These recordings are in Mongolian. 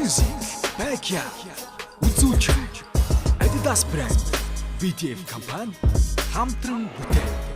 Music, Backyard, үзүүлж Adidas brand, BTF компани хамтран бүтээн.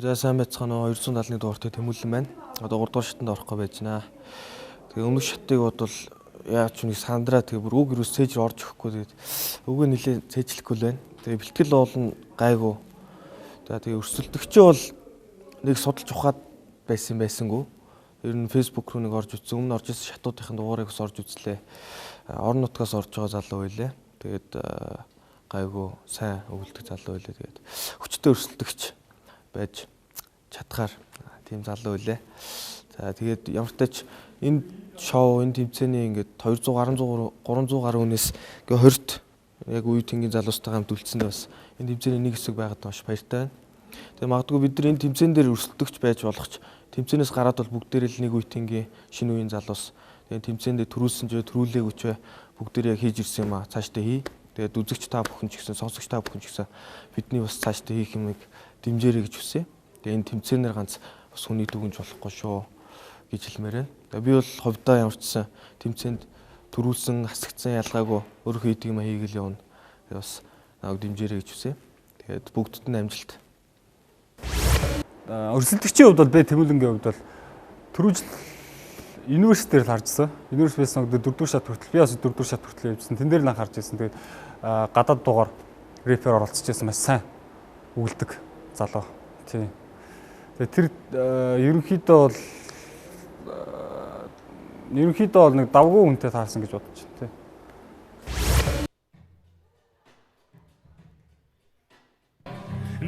За сайн байцгаана уу 971 дугаартай Тэмүүлэн байна. Одоо 3 дугаар шатанд орохгүй байж байна. Тэгээ өмнөх шатыг бодвол яаж ч нэг сандраа тэгээ бүр үг юус цээж орж өгөхгүй тэгээд үгээ нилээ цээжлэхгүй л байна. Тэгээ бэлтгэл болно гайгүй. За тэгээ өрсөлдөгчөө бол нэг судалж ухаад байсангүй. Ер нь Facebook руу нэг орж үзсэн. Өмнө орж ирсэн шатуудын дугаарыг бас орж үзлээ. Орон нутгаас орж байгаа залуу байлээ. Тэгээд гайгүй сайн өгүүлдэг залуу байлээ. Тэгээд хүчтэй өрсөлдөгч байж чадхаар тийм залуу үлээ. За тэгээд ямар ч тач энэ шоу энэ тэмцээний ингээд 200 300 гаруй хүнээс ингээ 20-т яг үе тэнгийн залуустайгаа хамт үлдсэндээ бас энэ тэмцээний нэг хэсэг байгаад маш баяртай байна. Тэгээд магадгүй бид нар энэ тэмцээн дээр өрсөлдөгч байж болох ч тэмцээнээс гараад бол бүгдээрээ л нэг үе тэнгийн шинэ үеийн залуус. Тэгээд тэмцээндээ төрүүлсэн ч төрүүлээгүй ч бүгдээрээ яг хийж ирсэн юм а цаашдаа хий. Тэгээд үзэгч та бүхэн ч гэсэн сонсогч та бүхэн ч гэсэн бидний бас цаашдаа хийх юмыг дэмжээрэй гэж хүсье. Тэгээ энэ тэмцээнээр ганц бас хүний дүгнж болохгүй шүү гэж хэлмээр байна. Тэгээ би бол ховдоо ямарчсан тэмцээнд төрүүлсэн, хасагдсан ялгаагүй өөрөө хийдэг юм хийгээл явна. Тэгээ бас нааг дэмжээрэй гэж хүсье. Тэгээд бүгдд нь амжилт. Өрсөлдөгчийн хувьд бол бэ Тэмүүлэнгийн хувьд бол түрүү жил университет дээр л харжсан. Университет байсан гэдэг 4 дугаар шат хүртэл би бас 4 дугаар шат хүртэл явжсан. Тэн дээр л харж ирсэн. Тэгээд гадаад дугаар рэпер оролцож байсан маш сайн өгүүлдэг залуу. Тийм. Тэгээ тэр ерөнхийдөө бол нэг давгүй хүнтэй таарсан гэж бодож байна. Тийм.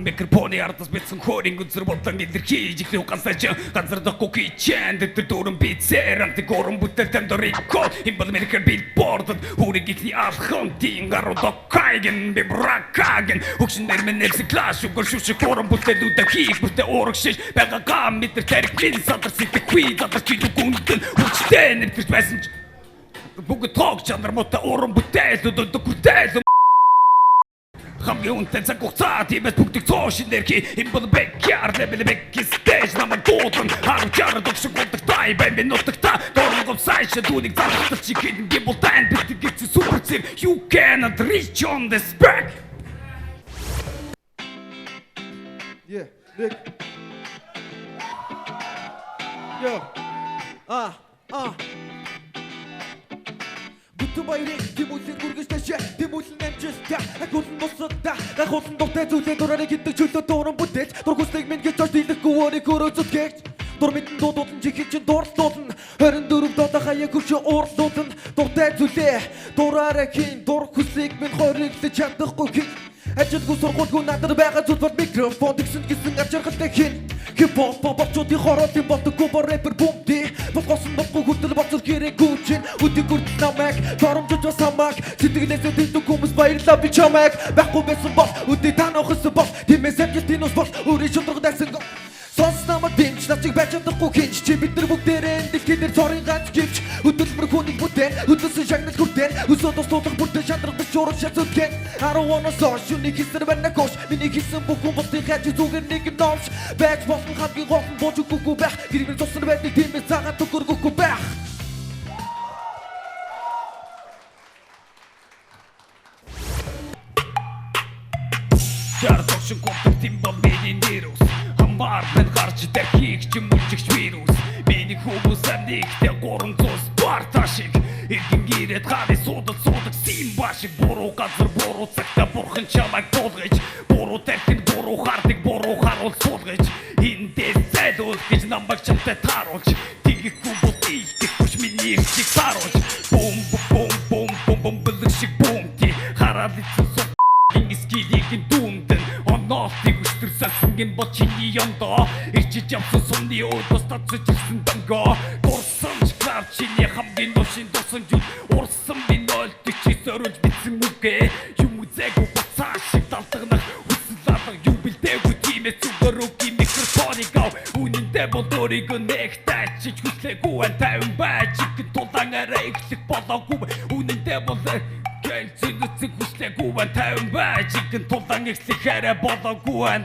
Микрофоны ардас битсэн хоринг үзэр бодлон илэрхийлж ихлэх ганцаач ганцардахгүй кичэн дэвтэр дөрөн бицээр амт горон бүтэлтэн дорико имбал меркер билборд хүрэг ихний алхон тин гарудокайген бибракаген хөгшнэр менэлс клаш угор шүшэ горон бүтэлүүд хийх бүтэ урагшиж байгаа гам метр тэрхин садар ситэкви задар чи дүгүндэн хүчтэй нэрч байсан бүгд тоог чанар мота уран бүтээлүүд дүгүртэл хамгийн үнэтэй цаг хугацаа тиймээс бүгдийг цоошин нэрхий энэ бол Backyard level бэки stage намайг дуудсан харчаар догшиг удагтай бай минутагта дөрөнгөв сайшаа дүүнийг залхах чи хэд гибл тань битгийц супер цэр you cannot reach on this back Yeah, Nick. Yo. Баярыг Тэмүүлэн хүргэж ташаа Тэмүүлэн амжилтаа агуулн босдоо гахуулн дуртай зүйлээ дураарыг гэдэг чөлөө дууран бүтээж дургуслыг минь гэж орж дийлэхгүй өөрийгөө зүтгэж дур мэдэн дуудуулан чихий чин дуурлуулна 24 доо хаяг хөвч уурлуулна дуртай зүйлээ дураараа хийн дур хүслийг минь хориглож чадахгүй хийн ажилгүй сургуульгүй надад байгаа зүйл бол микрофон гэсэн ачаархалтай хийн хипхоп бочдын хороолын ботгүй рэпер бумди болгосон бохгүй хүртэл боцор гэрээгүй чин үдэг хүртэл намайг торомжож бас хамааг сэтгэлээсээ дэвдэг хүмүүс баярлаа би чамайг байхгүй байсан бол үдээ танахсан бол тиймээс амжилтын ус бол өөрийн шудраг дайсан сонснамаа дэмж начиг байж чадахгүй хинч чи бид нар бүгдээрээ дэлхийд дээр цорын ганц гівч хөдөлмөр хүнийг бүтээн хөдөлсөн шагнал хүртэн өсөө тусдуулах бүртээ шадрах биш уран шатүтгэн 10 оноос шүний хийсэн байна гош миний хийсэн бүхэн бусдын хаж зүгээр нэг юм номш байж болсон хамгийн гол нь бууж өгөхгүй байх гэрмэл туссан байдаг тиймээс цагаан төгөргөхгүй байх Чартогшин коптер тим бол миний нэрус Хамбар мен гарч дэрхийг чи мужигч вирус Миний хүмүүс амнигтэй 300 спарта шиг Иргэн гирэд хали судаг симба шиг буруу газар буруу цагта бурхан чамайг дуулгаж Буруу тэрхэн буруу хардыг буруу харуул суулгаж Эндээс зайлуул гэж намайг чамтай тааруулж Тэгэхгүй бутий гэхүүч миний ирсийг сааруулж Бум бум бум бум бум бэлэг шиг бум ти Хараад ицсэн Ингискилигийн дүүмдэн Оноотыг өстөрсөн гин бочины ёндоо Ирчиж явсан сумны өдөөс татсаж ирсэн дөнгөө Дурсан чиглар чиний хамгийн душин дусан жүд Урсан би 0-4 зориулж битсэн үгэ Юм үзээгүй буцаа шиг далтагнах Хүсэл алга юу бэлдээгүй тиймээс зүгөрөөг микрофоныг ав Үнэндээ бол өөрийгөө нэгтэй чиж хүслээгүй тайван байж Игэн тулаан арай эхлэх болоогүй Үнэндээ бол Гэлцэнэцэг хүслээгүй тайван байж Игэн тулаан эхлэх арай болоогүй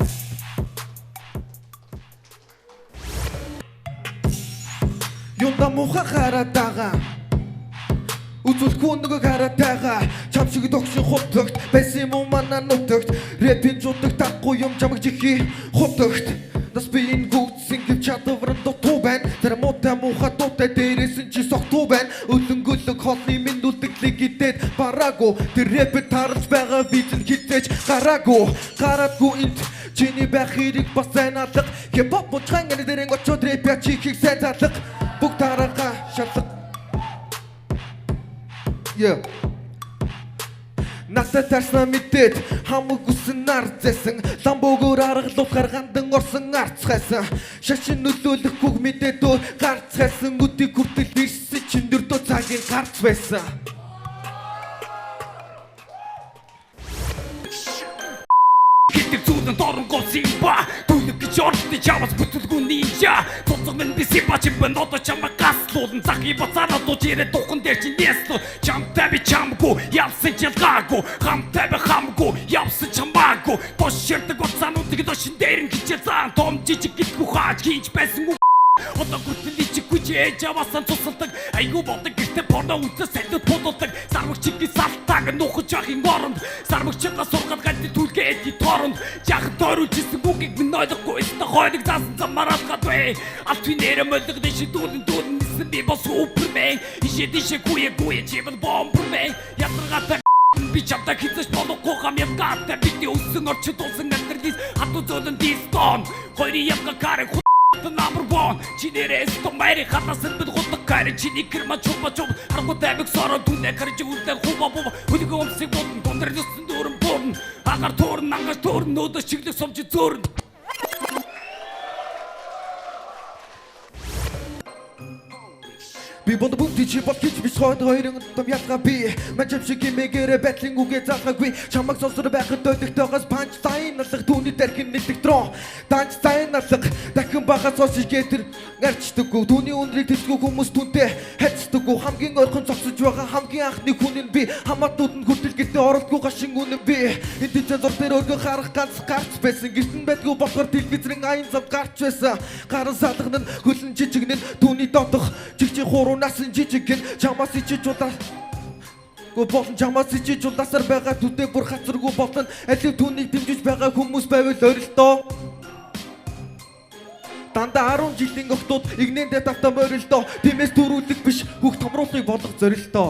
Юнда муха хараад байгаа Үзүүлэхгүй нөгөө хараад байгаа Чам шиг догшин хутагт Байсан юм уу манай нутагт Рэпин жудаг тахгүй юм чамаг чихи хутагт Нас биеийн гүйтсэн гэв чадваран дутуу байна Тэр муутай муха дуутай дээрээс нь чи согтуу байна Өлөнгөлөг холны минь үлдэглэг идээд бараагүй Тэр рэпэд таралж байгаа битэн хитэж гараагүй Гараадгүй энд чиний байх хэрэг бас сайн алга Хип-хоп мучхан гэнэ дэрэн очоод рэпя чихийг сайн залга Бүгд тараагаа шалга Настай тарсна мэдээд хамаг үсэн нарцсан Ламбогоор аргалуухаар гандан орсон арцхайсан Шашин нөлөөлөхгүй мэдээд өөр гарцхайсан Үдийг хүртэл ирсэн чин дөрдөө цагийн гарц байсан Хитэг зүүдэн дорон голсын ба Түлэг гэж орчны чавас бүтэлгүй нинжа Цуцаг минь би сипа чимбэн одо чамаа гаслуулан Захи бацараа дууж ирээ духан дээр чи нэслу Чамтай би чамгүй явсан ч ялгаагүй Хамтай би хамгүй явсан чамаагүй Тош ширдэг уцаануудыг дошин дээр нь хичээл заан Том жижиг гэлгүй хааж хийж байсан үү Одоо хүртэл ичиггүй чи ээж аваасан цусалдаг Айгу бодог гэртээ порно үнсээ салют бодолдог Сармагчигийн салтааг нухаж ахын оронд Сармагчигаа сургаад гади түлгээ эди торонд Жахад тойруулж исэн үгийг минь ойлгохгүй Өстө хойлог заасан замаар алгаад бай Алтвын нэрэ мөлдөг дэши дүүлэн нисэн би бол супермен Ишэ дэшэ гуе чибэл бомбермен Ятрагатай би чамтай хизэж болохгүй хам явгаатай Бидний өссөн орчид улсын амьдралис хатуу зөөлөн дистон Хойри явга карен Number one Чинээрээс томайри хатасан бид гутаг кайрын Чиний кэрма чуба чуб Аргу тайбэг сорон түнэ карж үлдэн хуба буба Хүлгөө өмсөг бодон тундар нүсэн дүүрэн бүрэн Агаар туурн ангаж туурн нөөдөс чиглэх сомжи зөөрн Би бонд бүгдий чи бол гэж биш хойд хоёрын том ялгаа би Мачам шиг имэгэрэ бэтлин үгээ залгаагүй Чамаг сонсор байхад өдөгтэйгээс панч тайн алга Түүний дэрхэн нэлдэг дрон Данч тайн алга Дахин бага сонсож гэтэр гарчдаггүй Түүний үнрийг тэсгүй хүмүүс түнтэй хайцдаггүй Хамгийн ойрхон зогсож байгаа хамгийн анхны хүн нь би Хамаатнууд нь хүртэл гэртээ оролдгүй гашин үнэн би Энд тэнцэн зур дээр өргөн харах ганц гарч байсан Гэртэн байдгүй болохоор телевизрийн аян зав гарч байсан Гарын салган нь хөлн жижигнэн Түүний дотох жигчийн хуруу Насан жижиг гэн чамаас ичиж удаа Гү болон чамаас ичиж удаасаар байгаа төдөө бүр хацаргүй болон Алив түүнийг дэмжиж байгаа хүмүүс байвал орилдоо Дандаа 10 жилийн охтууд игнэндээ тавтам орилдоо Тиймээс төрүүлэг биш хүүхд томруулыг болгох зорилтоо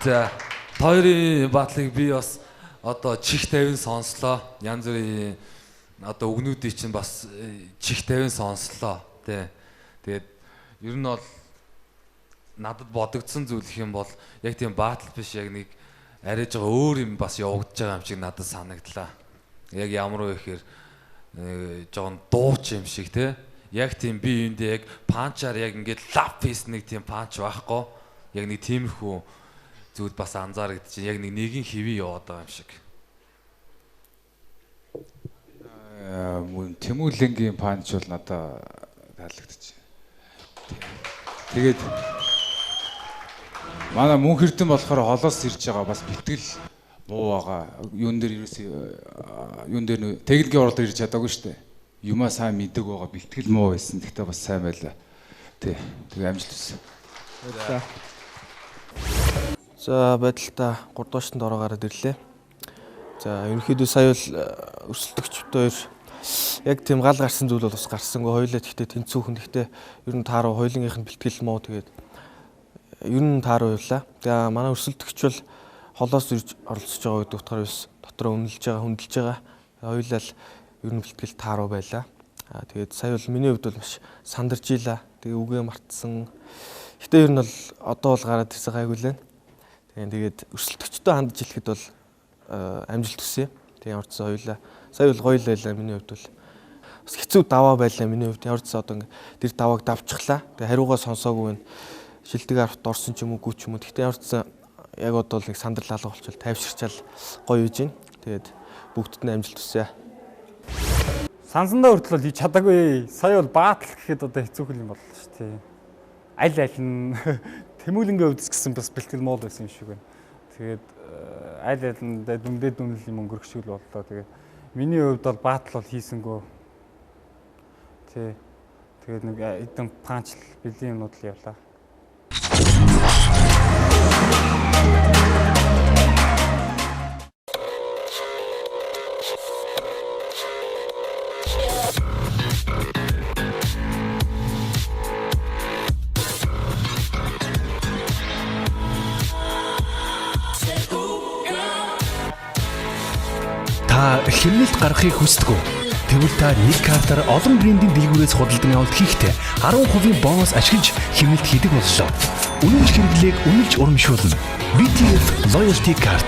За хоёрын батлыг би бас одоо чих тавин сонслоо Янз бүрийн одоо өгнүүдийг чинь бас чих тавин сонслоо тий Тэгээд ер нь бол надад бодогдсон зүйл гэх юм бол яг тийм баатал биш яг нэг арайж байгаа өөр юм бас явагдаж байгаа юм шиг надад санагдлаа. Яг ямар вэ гэхээр жоон дууч юм шиг те. Яг тийм би юундээ яг панчаар яг ингээд лап фейс нэг тийм панч байхгүй. Яг нэг тиймэрхүү зүйл бас анзаарэгдэж байна. Яг нэг нэгийн хэвий яваад байгаа юм шиг. Тэмүүлэнгийн панч бол надад таалагдчих. Тэгээд манай мөн хэрдэн болохоор холоос ирж байгаа бас бэлтгэл муу байгаа. Юун дээр ерөөсөө юун дээр техникийн оролдоор ирж чадаагүй шүү дээ. Юмаа сайн мэддэг байгаа бэлтгэл муу байсан. Гэхдээ бас сайн байлаа. Тий. Тэгээ амжилт хүсье. За байдалтай 3 дуушанд ороо гараад ирлээ. За ерөнхийдөө сая бол өрсөлдөгчтэй хоёр яг тийм гал гарсан зүйл бол бас гарсангүй хоёулаа гэхдээ тэнцүүхэн гэхдээ ер нь тааруу хоёулынх нь бэлтгэл муу тэгээд ер нь тааруу явлаа. Тэгээ манай өрсөлдөгч бол холоос ирж оролцож байгаа гэдэг утгаар биш дотроо үнэлж байгаа хүндэлж байгаа. Хоёулаа л ер нь бэлтгэл тааруу байлаа. Тэгээд сая бол миний хувьд бол маш сандарч ийла. Тэгээ үгээ мартсан. Гэтэ ер нь бол одоо бол гараад ирсэн гайгүй лээ. Тэгээд өрсөлдөгчтэй хандж хэлэхэд бол амжилт хүсье. Тэгээ ямар ч сан хоёлаа. Сая бол гоё лайлаа миний хувьд бол. Бас хэцүү даваа байлаа миний хувьд. Ямар ч сан одоо тэр давааг давчихлаа. Тэгээ хариугаа сонсоогүй байна. Шилдэг арт орсон ч юм уу гү ч юм уу. Гэтэ ямар ч сан яг одоо л нэг сандрал алга болчихвол тайвширчаал гоё үйж байна. Тэгээд бүгдд нь амжилт хүсье. Сансандаа хүртэл хийж чадаагүй. Сая бол баатал гэхэд одоо хэцүүх юм боллоо шүү дээ. Аль нь Тэмүүлэнгийн хувьд гэсэн бас бэлтгэл моол байсан юм шиг байна. Тэгээд аль нь дүндээ дүнл юм өнгөрөх шиг л боллоо. Тэгээд миний хувьд бол баатал бол хийсэнгөө. Тэгээд нэг эдэн панч бэлгийн юмнууд л явлаа. Та хэмнэлт гаргахыг хүсдэг үү? Тэгвэл та нэг картаар олон брендийн дэлгүүрээс худалдан авалт хийхдээ 10% бонус ашиглаж хэмнэлт хийдэг боллоо. Үнэнч хэрэглээг үнэлж урамшуулна. BTF Loyalty Card.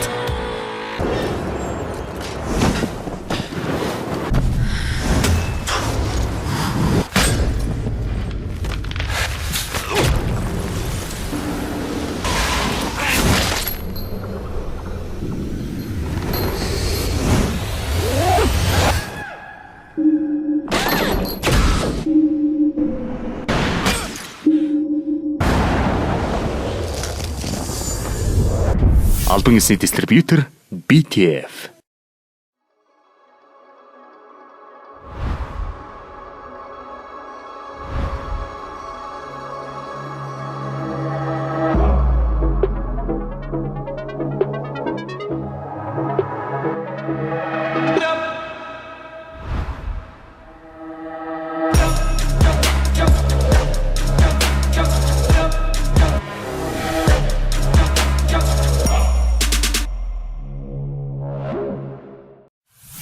Албан ёсны дистрибьютор BTF.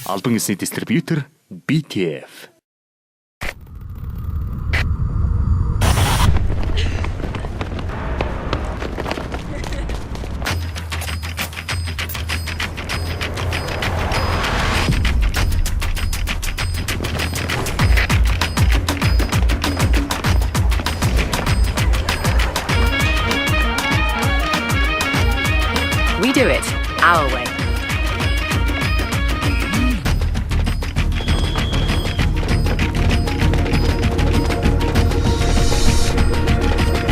Албан ёсны дистрибьютор BTF. We do it our way.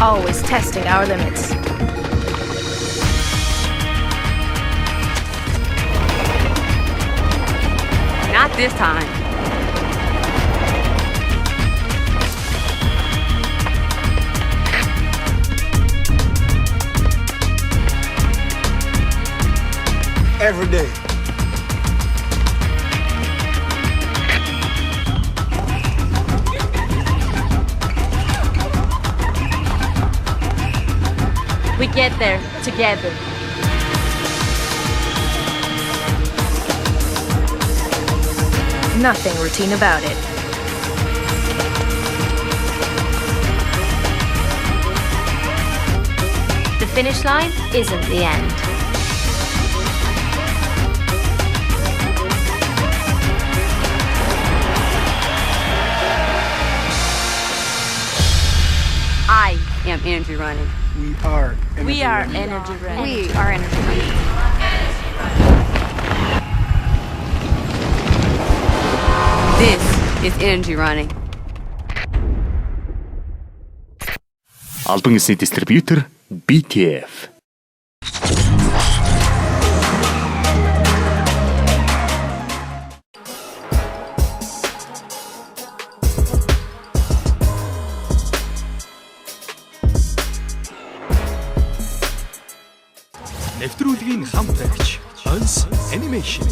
Always testing our limits. Not this time. Every day. We get there together. Nothing routine about it. The finish line isn't the end. I am energy running. We are We are energy running. We are energy running. This is energy running. Албан ёсны дистрибьютор BTF. Нэвтрүүлгийн хамт агч Ons Animation.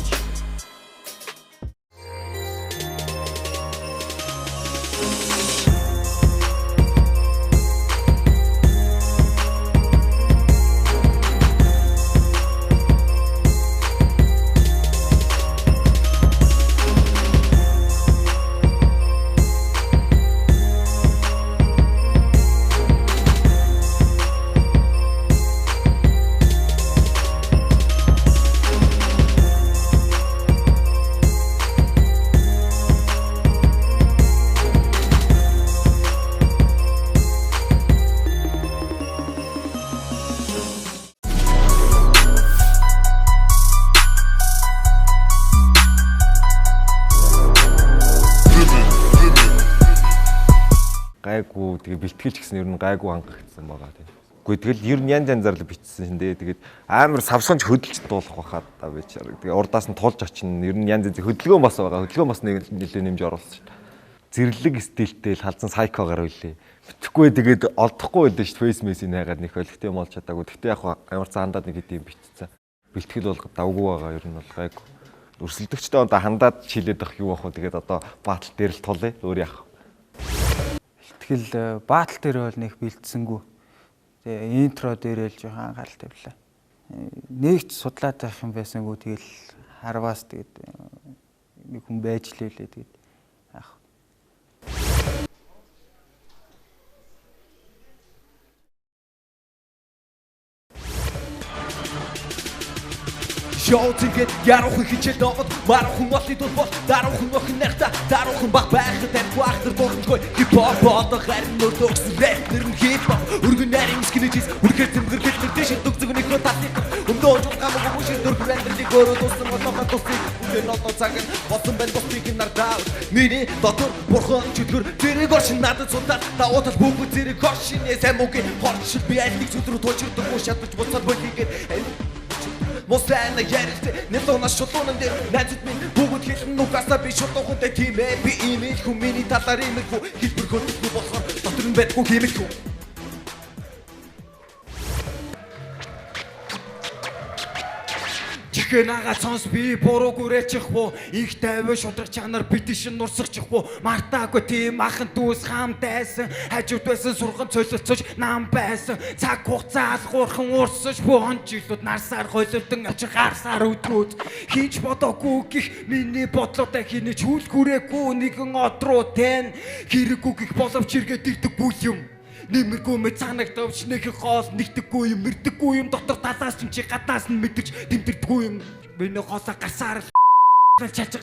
гайгүй тэгээ бэлтгэлч гэсэн ер нь гайгүй хангагдсан байгаа тийм. Гэхдээ тэгэл ер нь янз янзаар л бичсэн шин дээ. Тэгээд амар савсганч хөдөлж дуулах байхад та бичээр. Тэгээ урдаас нь тулж очин ер нь янз янз хөдөлгөөн бас байгаа. Хөдөлгөөн бас нэг нэлээд нэмж оруулсан шин. Зэрлэг стилтэй л халзан сайкогоор үлээ. Битгэхгүй тэгээд олдохгүй байдсан шүү фейс мессийг хайгаад нэг олигтой юм олж чадаагүй. Тэгтээ яг ямар цаа хандаад нэг хэдийн битцсэн. Бэлтгэл болгоод давгүй байгаа ер нь бол гайгүй. Өрсөлдөгчтэй одоо хандаад чилээд ах юу ах вэ? Тэгээд одоо баатал дээр л тулъя. Өөр яах вэ? Бэлтгэл баатал дээр бол нэг бэлдсэнгүү. Тэгээ интро дээр л жоохон анхаарал тавилаа. Нэгч судлаад байх юм байсангүй тэгэл харваас тэгээд нэг хүн байж лээ тэгээд яах. Шоуцгээд яруухан хичээл довод маруухан олны дул бол даруухан охин нахта даруухан баг байхад аргүй ахтар дурдгүй хипхоп одоо харин нөрдөгс рэпер нь хипхоп өргөн нарийн скинэжис үргээр зэмгэр гэлтэр дэш дүгзэг нэг татик өмдөө жуулгам гомш дөрвөн амьдралыг өөрөө туссан болоо тусыг үнэн одоо цаг босон бэн босыг нардаа миний дотор бурхан чөлгөр зэрэг оршин надад судаад даваатал бүгд зэрэг оршин сайн мөгийн хорч би айлыг зүтрүү туучирдаг уу шатаж буцаад болигээд Мостэна ярилт нэтона шотонон дээр найзууд минь бүгд хэлэн нугасаа би шотохонтой тийм ээ би имэл хүн миний талаар имэлгүй хэлбэр хөдөлгөө болохоор дотор нь байдгүй хэмэлгүй Чихэн ага цонс би буруу гүрээчихвөө их тайван шудраг чанар битишин нурсахчихвөө мартаагүй тийм ахын дүүс хамтайсан хажууд байсан сургам цолилцож нам байсан цаг хугацаа алгуурхан уурсаж буун жилүүд нарсаар хойлолдон авчих харсаар өдрүүд хийж бодоогүй гих миний бодлоотой хийнэ чүүл хүрээгүй нэгэн од руу тань хэрэггүй гих боловч иргэд ирдэг бүл юм Нэмэргүй мэд санагдавч нэг хоол нэгдэггүй юм мэрдэггүй юм дотор талаас нь чи гадаас нь мэдэрч тэмдэрдэггүй юм миний хоосоо гасаар л чачих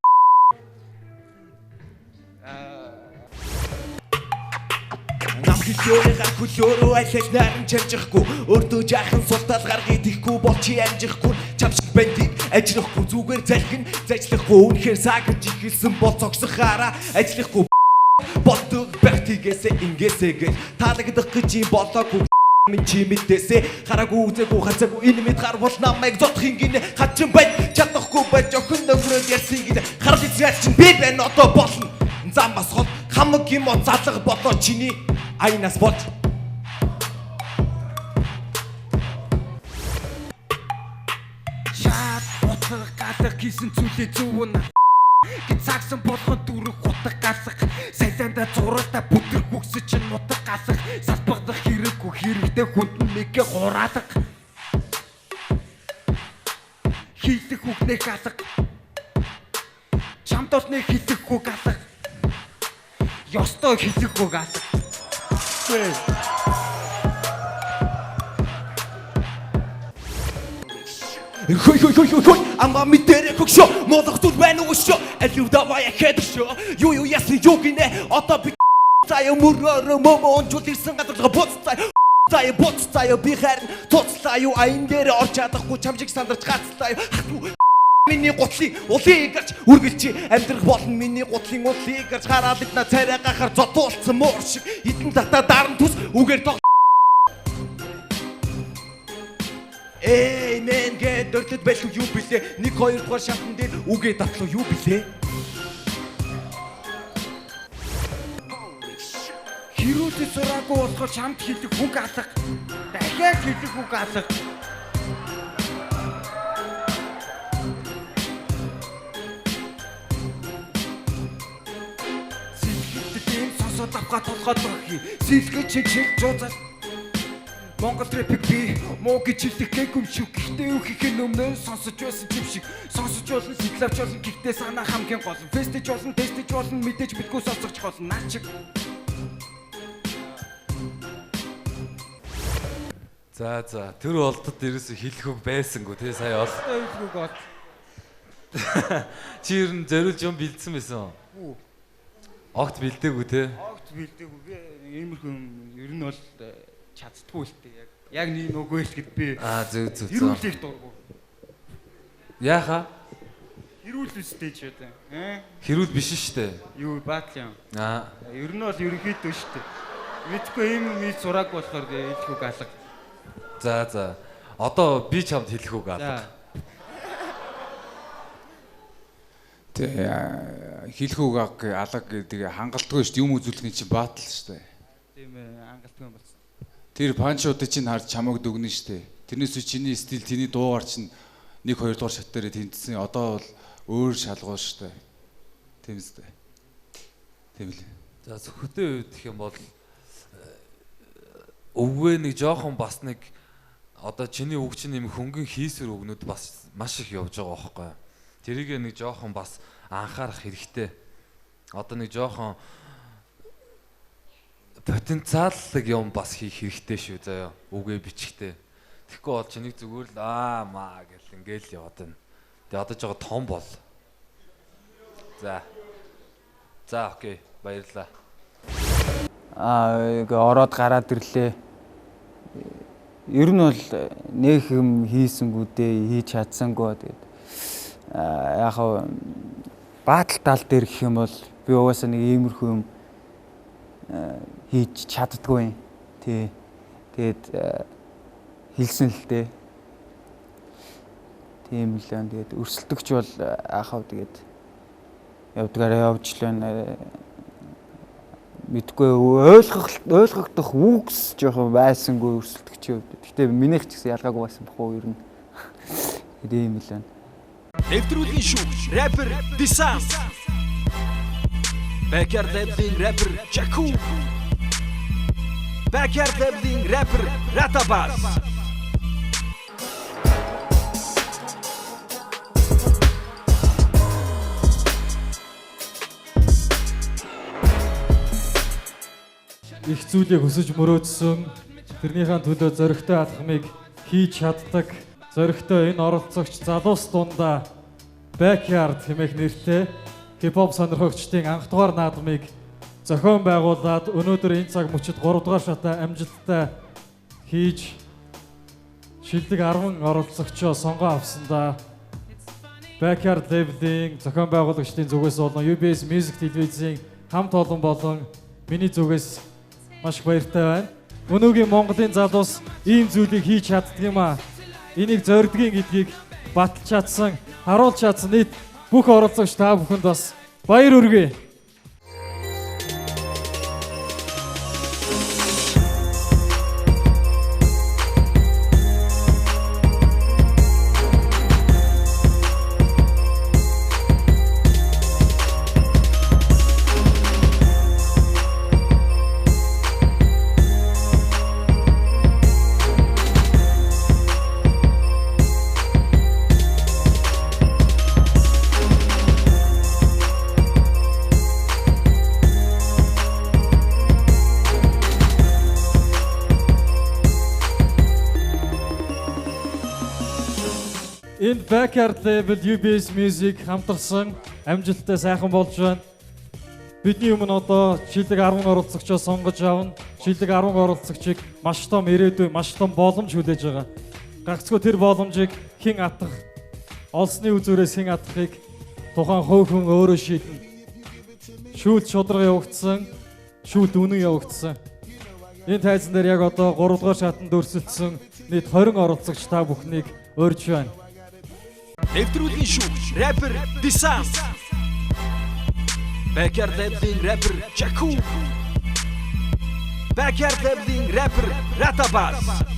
Нам хичөөрэй хөлөөрөө айлж наран чарчихгүй өөртөө жаахан султал гаргий тэхгүй бол чи амжихгүй чамшиг бэнтиг ажрахгүй зүгээр залхин зажлахгүй үнэхээр саагж ихэлсэн бол цогсохаараа ажиллахгүй Ботдог бэртигээсээ ингээсээ таалагдах гэж юм болоогүй минь чи мэдээсээ хараагүй үзээгүй хацаагүй энэ мэд гар бол намайг зодохын гинэ хачин бай чадахгүй байж охин нөхрөөд ярьсыг харал эзгаач чинь би байна одоо болно зам басход хамаг юм залга болоо чиний айнаас болж шат бодлого галах гисэн зүйлээ зүвэн Гицаагсан болгон дүрэг хутаг галах Сайланда зуралта бүтрэг бүксэ чинь нутаг галах Салбагдах хэрэггүй хэрэгтэй хүнд нэгэ хураалах Хийлэх үгнээ галах Чамд олны хэлэхгүй галах Ёстой хэлэхгүй галах Хой ама мэдэрэ хөгшөө молох зүл байна уу шөө алив давай хэд шөө юу ясны юу гинэ одоо би заяа мөрөөр мөмөн жул ирсэн гадар буцтай заяа буцтай би харин туцлаа юу айн дээр орч чадахгүй чамжиг сандарч гацлаа юу миний гутлын улыг гарч үргэлжи амьдрах болно миний гутлын улыг гарч хараад идна царай гахаар зодуулсан муур шиг эдэн татаа даран түс үгээр Эй, мен гээд дөрөлд байлгүй юу билээ? 1 2 дугаар шатн дээр үгээ татлуу юу билээ? Хэрүүтэй сураагүй болохоор чамд хэлэх үг алга. Дахиад хэлэх үг алга. Сэлгэт тийм сонсоод авах толгойд өгье. Сэлгэж чиг жуудал Монгол рэпик би муу гэж хэлэх юм шиг гэхдээ юу хийх өмнө сонсож байсан юм шиг сонсож болно сэтгэлавч болно гэхдээ санаа хамгийн гол фестэж болно тестэж болно мэдээж битгүү сонсож болно наа чиг За тэр олдод ерөөсө хэлэх үг байсангүй тий сая ол хэлэх үг бол чи ер нь зориулж юм бэлдсэн байсан уу? Огт бэлдээгүй тий Огт бэлдээгүй би иймэрхүү ер нь бол чаддгүй л тээ яг нэг нөгөө л гэд би зөв хэрүүлэх дургу яаха хэрүүл үстэй ч үү хэрүүл биш штэ юу баатал юм ер нь бол ерөнхийдөө штэ Мэдхгүй ийм сураг болохоор хэлэх үг алга. За. Одоо би чамд хэлэх үг алга. Тэ хэлэх үг алга гэдэг хангалтгүй шүү дээ. Юм үзүүлэх нь чинь баатал шүү дээ. Тийм ээ, хангалтгүй юм болсон. Тэр панчуудыг чинь харж чамайг дүгнэн шүү дээ. Тэрнээс чиний стил, чиний дуугаар чинь 1 2 дугаар шат дээр тэнцсэн. Одоо бол өөр шалгуул шүү дээ. Тийм үстэй. Тийм л. За зөвхөтөө гэх юм бол өвгөө нэг жоохон бас нэг одоо чиний үг чинь юм хөнгөн хийсвэр өгнүүд бас маш их явж байгаа байхгүй. Тэрийг нэг жоохон бас анхаарах хэрэгтэй. Одоо нэг жоохон потенциаллог юм бас хийх хэрэгтэй шүү заяа. Үгээ бичихтэй. Тэгэхгүй бол чиний зүгээр л маа гэл ингээл яваад байна. Тэгээ одоо жоо том бол. За окей. Баярлалаа. Ороод гараад ирлээ. Ер нь бол нэг юм хийсэнгүү дээ, хийж чадсангүй. Тэгээд яг баатал тал дээр гэх юм бол би угаасаа нэг иймэрхүү юм хийж чаддгүй. Тий. Тэгээд хэлсэн л дээ. Тийм л энэ тэгээд өрсөлдөгч бол тэгээд явдгаараа явж л байна. Мэдгүй ойлгогдох үгс жоохон байсангүй өрсөлдөгчийн хувьд. Гэтэ минийх ч гэсэн ялгаагүй байсан бохоо ер нь. Тэгээд ийм л байна. Нэвтрүүлгийн шүүгч, рэпер Дисанс. Backyard Labs-ийн рэпер Jaku. Backyard Labs-ийн рэпер Ratabas. Их зүйлийг хүсэж мөрөөдсөн тэрнийхэн төлөө зоригтой алхмыг хийж чаддаг зоригтой энэ оролцогч залуус дундаа Backyard хэмээх нэртэй хипхоп сонирхогчдын анх дугаар наадмыг зохион байгуулад өнөөдөр энэ цаг мөчид 3 дугаар шатаа амжилттай хийж шилдэг 10 оролцогчоо сонгоо авсандаа Backyard Label-ийн зохион байгуулагчдын зүгээс болон UBS Music телевизийн хамт олон болон миний зүгээс маш баяртай байна. Өнөөгийн Монголын залуус ийм зүйлийг хийж чаддаг юм аа. Энийг зордгийн гэдгийг баталж чадсан, харуулж чадсан нийт бүх оролцогч та бүхэнд бас баяр хүргэе. Энэ Backyard Label UBS Music хамтарсан амжилттай сайхан болж байна. Бидний өмнө одоо шилдэг 10 оролцогчоо сонгож авна. Шилдэг 10 оролцогчийг маш том ирээдүй, маш том боломж хүлээж байгаа. Гагцгүй тэр боломжийг хэн атах, олсны үзүүрээс хэн атахыг тухайн хувь хүн өөрөө шийднэ. Шүүлт шударга явагдсан, шүүлт үнэн явагдсан. Энэ тайзан дээр яг одоо 3 дугаар шатанд өрсөлдсөн нийт 20 оролцогч та бүхнийг урьж байна. Нэвтрүүлгийн шүүгч, рэпер Дисанс. Backyard Labs-ийн рэпер Jaku. Backyard Labs-ийн рэпер Ratabas.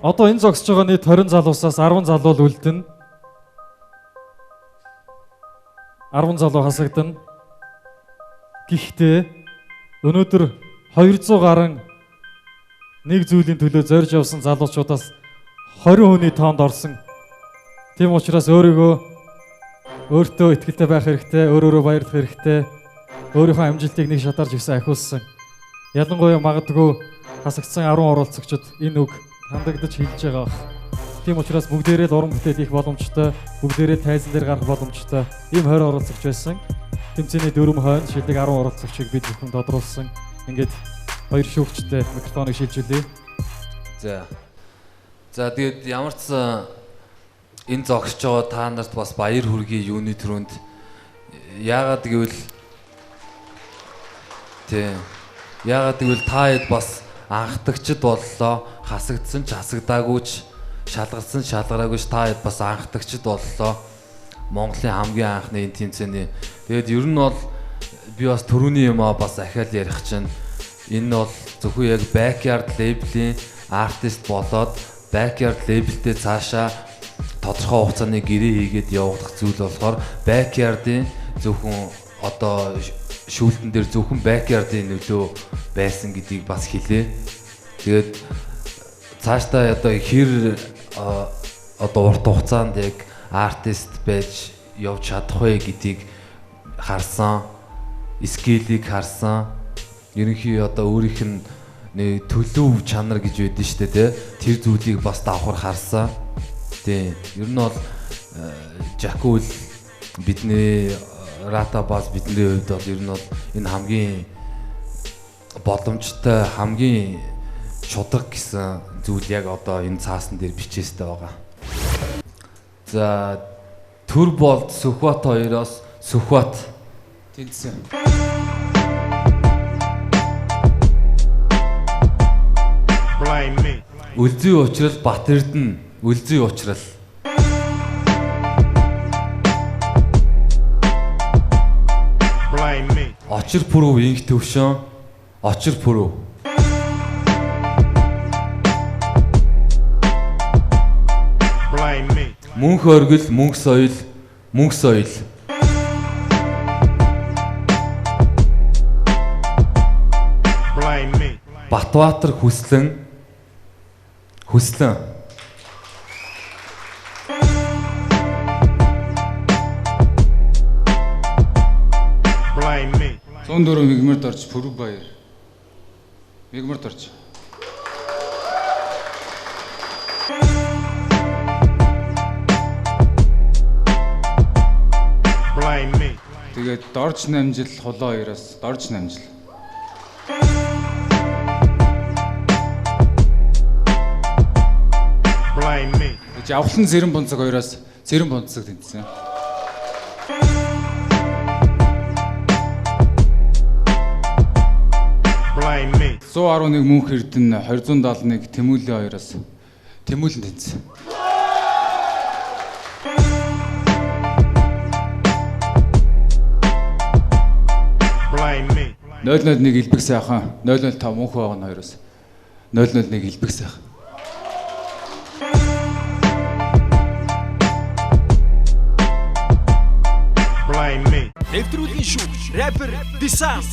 Одоо энэ зогсож байгаа нийт 20 залуусаас 10 залуу л үлдэнэ. 10 залуу хасагдана. Гэхдээ өнөөдөр 200 гаруй нэг зүйлийн төлөө зорж явсан залуучуудаас 20 хүний тоонд орсон. Тийм учраас өөртөө итгэлтэй байх хэрэгтэй, өөрөөрөө баярлах хэрэгтэй. Өөрийнхөө амжилтыг нэг шатаарч ихсэн ахиулсан. Ялангуяа магадгүй хасагдсан 10 оролцогчид энэ үг хандагдаж хэлж байгаа. Тийм учраас бүгдээрээ л уран бүтээл хийх боломжтой, бүгдээрээ тайзан дээр гарах боломжтой. Ийм 20 оролцогч байсан. Тэмцээний дөрөв хойно шилдэг 10 оролцогчийг бид бүхэн тодруулсан. Ингээд хоёр шүүгчтэй микрофоныг шилжүүлье. За тэгээд ямар ч энэ зогсож байгаа та нарт бас баяр хүргэе юуны төрөнд. Яагаад гэвэл та хэд бас анхдагчд боллоо, хасагдсан ч хасагдаагүйч, шалгарсан шалгараагүй та хэд бас анхдагчд боллоо. Монголын хамгийн анхны энэ тэмцээний. Тэгээд ер нь бол би бас түрүүний юм бас ахиад ярих чинь энэ бол зөвхөн яг backyard label-ийн артист болоод backyard label-тэй цаашаа тодорхой хугацааны гэрээ хийгээд явагдах зүйл болохоор backyard-ийн зөвхөн одоо шүүлтэн дээр зөвхөн backyard-ийн нөлөө байсан гэдгийг бас хэлээ. Тэгээд цаашдаа одоо хэр одоо урт хугацаанд яг артист байж явж чадах вэ гэдгийг харсан, скиллийг харсан. Ерөнхий одоо өөрийнх нь нэг төлөв чанар гэж байдэн штэ тий. Тэр зүйлийг бас давхар харсан. Тий. Ер нь бол Жакул бидний Rata Bass бидний хувьд бол ер нь бол энэ хамгийн боломжтой, хамгийн чудаг гэсэн зүйл яг одоо энэ цаасан дээр бичээстэй байгаа. За Турболт Сүхбат хоёроос Сүхбат тэнцсэн. Үлзий уучрал Бат Эрдэнэ үлзий уучрал. Очир пүрүү инх төвшөн очир пүрүү. Мөнх оргил мөнх соёл мөнх соёл. Батбаатар хүслэн хүслэн. Зөндөрөө мигмэрд орж Пүрүү баяр. Мигмэрд орж. Тэгээд дорж намжил хулоо хоёроос дорж намжил. Авхлан Зэрэн бунцаг хоёроос Зэрэн бунцаг тэнцсэн. Blind me. 111 мөнх Эрдэнэ 271 Тэмүүлэн хоёроос Тэмүүлэн тэнцсэн. Blind me. 001 Илбэг сайхан 005 мөнх байгаа хоёроос 001 Илбэг сайхан. Нэвтрүүлгийн шүүгч, рэпер Дисам.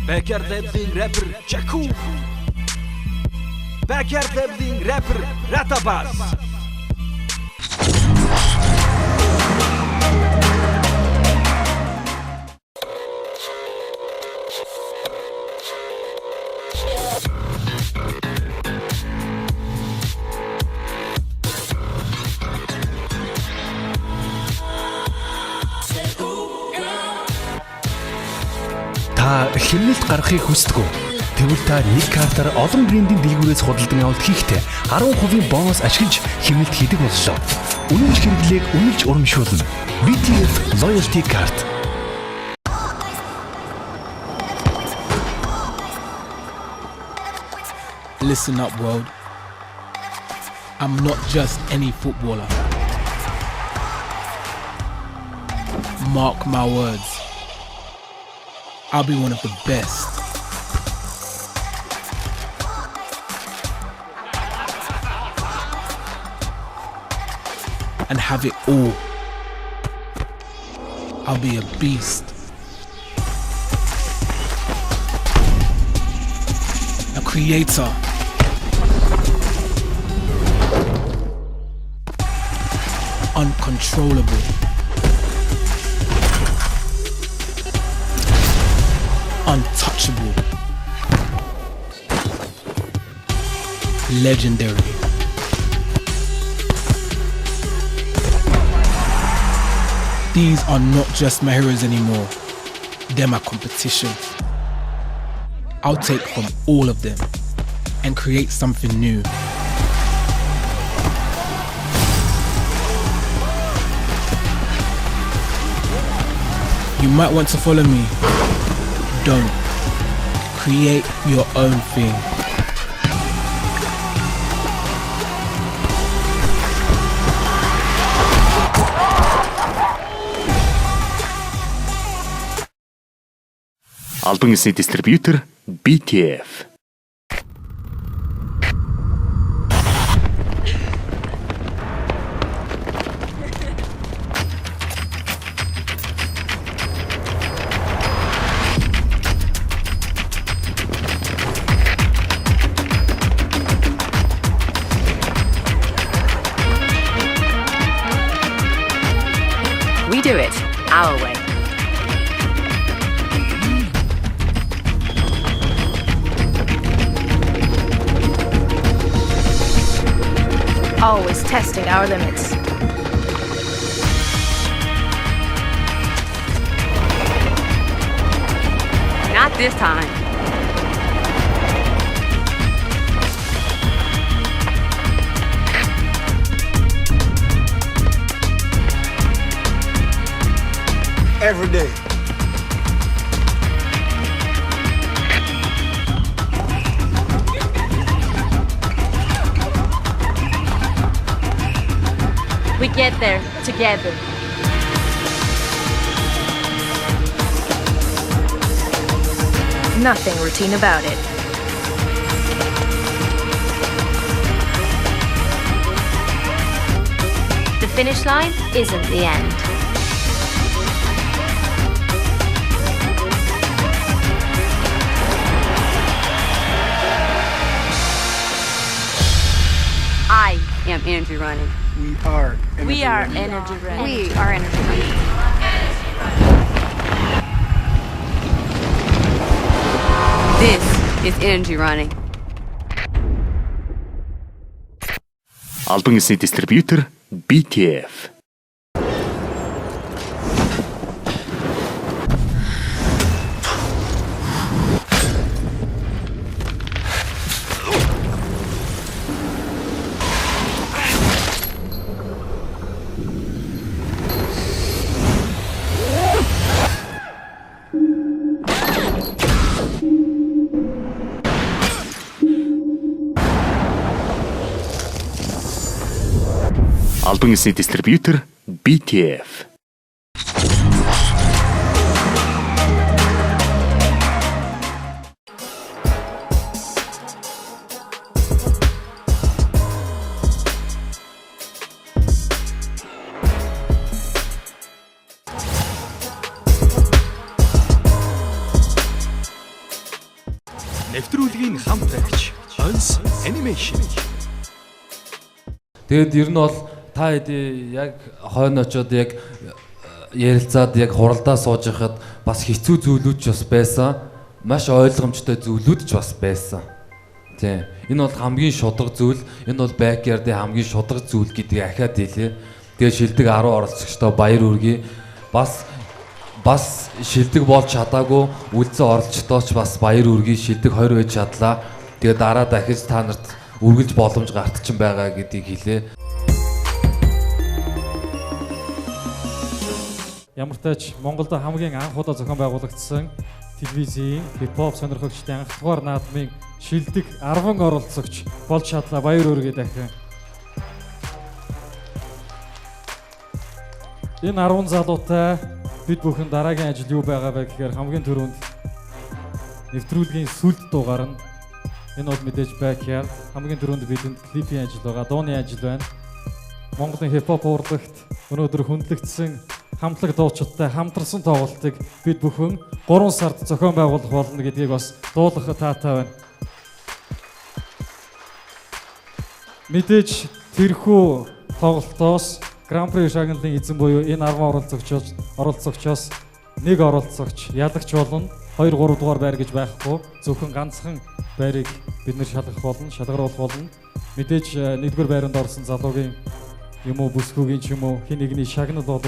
Backyard label рэпер Жакул. Backyard label рэпер Rata Bass. Хэмнэлт гаргахыг хүсдэг үү? Тэгвэл та нэг картаар олон брендийн дэлгүүрээс худалдан авалт хийхдээ 10% бонус ашиглаж хэмнэлт хийдэг боллоо. Үнэнч хэрэглээг үнэлж урамшуулна. BTF Loyalty Card. Listen up, world. I'm not just any footballer. Mark my words. I'll be one of the best. And have it all. I'll be a beast. Now creator. Uncontrollable. Untouchable. Legendary. These are not just my heroes anymore. They're my competition. I'll take from all of them and create something new. You might want to follow me. Don't. Create your own thing. Албан ёсны дистрибьютор BTF. We do it our way. Always testing our limits. Not this time. Every day. We get there together. Nothing routine about it. The finish line isn't the end. I am energy running. We are. We are energy running. We are energy running. This is energy running. Албан ёсны дистрибьютор BTF. Албан ёсны дистрибьютор BTF. Нэвтрүүлгийн хамтрагч Ons Animation. Тэгээд ер нь бол та хэдий яг хойно очоод яг ярилцаад яг хуралдаа сууж байхад бас хэцүү зүйлүүд ч бас байсан. Маш ойлгомжтой зүйлүүд ч бас байсан. Тийм. Энэ бол хамгийн шударга зүйл. Энэ бол backyard-ийн хамгийн шударга зүйл гэдгийг ахаад хэлээ. Тэгээд шилдэг 10 оролцогчтой баяр үргээ. Бас шилдэг болж чадаагүй үлдсэн оролцогчдоо ч бас баяр үргээ шилдэг 20 байж чадлаа. Тэгээд дараа дахиж та нарт үргэлж боломж гарт чинь байгаа гэдгийг хэлээ. Ямар ч тач Монголд хамгийн анх удаа зохион байгуулагдсан телевизийн хип-хоп сонирхогчдын анх дугаар наадмын шилдэг 10 оролцогч болж чадлаа. Баяр үргээ дахин. Энэ 10 залуутай бид бүхэн дараагийн ажил юу байгаа вэ гэхээр хамгийн түрүүнд нэвтрүүлгийн сүлд дугаар нь энэ бол мэдээж backyard. Хамгийн түрүүнд бидэнд клипийн ажил байгаа, дууны ажил байна. Монголын хип-хоп урлагт өнөөдөр хүндлэгдсэн хамтлаг дуучидтай хамтарсан тоглолтыг бид бүхэн 3 сард зохион байгуулах болно гэдгийг бас дуулгах таатай байна. Мэдээж тэрхүү тоглолтоос Гран При шагналын эзэн буюу энэ 10 оролцогчоос нэг оролцогч ялагч болно. 2 3 дугаар байр гэж байхгүй. Зөвхөн ганцхан байрыг бид нэр шалгах болно, шалгаруулах болно. Мэдээж 1-р байранд орсон залуугийн юм уу бүсгүйгийн ч юм уу хин нэгний шагнал бол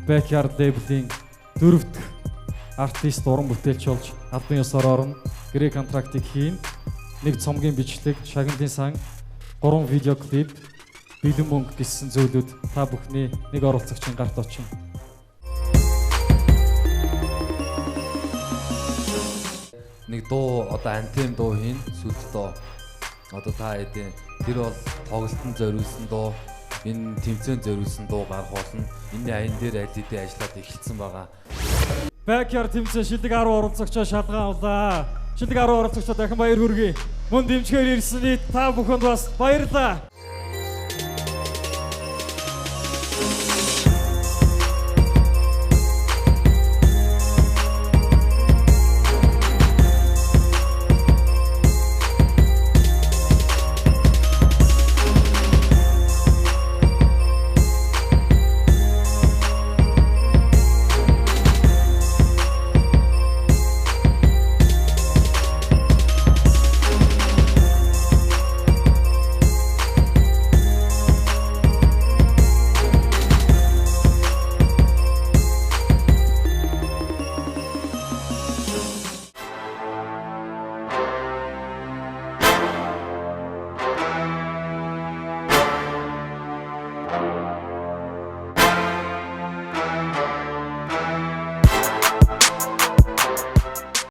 Backyard label-ийн 4 дахь артист уран бүтээлч болж албан ёсоор орно. Гэрээ контрактыг хийн. 1 цомгийн бичлэг, шагналын сан, 3 видео клип, бэлэн мөнгө гэсэн зүйлүүд та бүхний нэг оролцогчийн гарт очино. Нэг дуу одоо антhem дуу хийн сүлдөө. Одоо та хэдийн тэр бол тоглолтын зориулсан дуу, энэ тэмцээн зориулсан дуу гарах болно. Энэний аян дээр аль хэдийн ажиллаад эхэлсэн байгаа. Backyard тэмцээн шилдэг 10 оролцогчоо шалган авлаа. Шилдэг 10 оролцогчоо дахин баяр хүргэе. Мөн дэмжгээр ирсэний та бүхэнд бас баярлалаа.